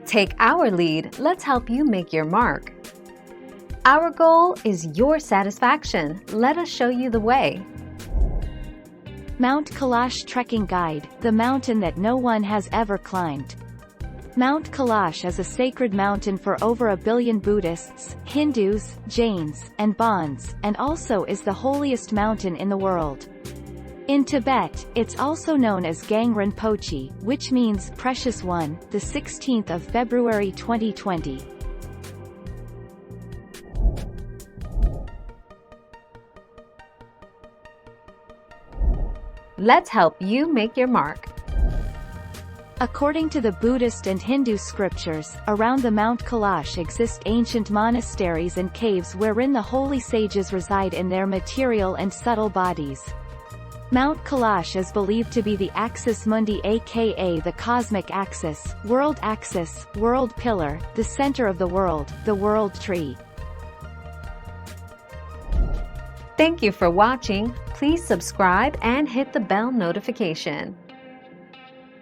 Take our lead, let's help you make your mark. Our goal is your satisfaction. Let us show you the way. Mount Kailash Trekking Guide, the mountain that no one has ever climbed. Mount Kailash is a sacred mountain for over 1 billion Buddhists, Hindus, Jains, and Bons, and also is the holiest mountain in the world. In Tibet, it's also known as Gangren Pochi, which means Precious One, the 16th of February 2020. Let's help you make your mark. According to the Buddhist and Hindu scriptures, around the Mount Kailash exist ancient monasteries and caves wherein the holy sages reside in their material and subtle bodies. Mount Kailash is believed to be the axis mundi, aka the cosmic axis, world pillar, the center of the world tree. Thank you for watching. Please subscribe and hit the bell notification.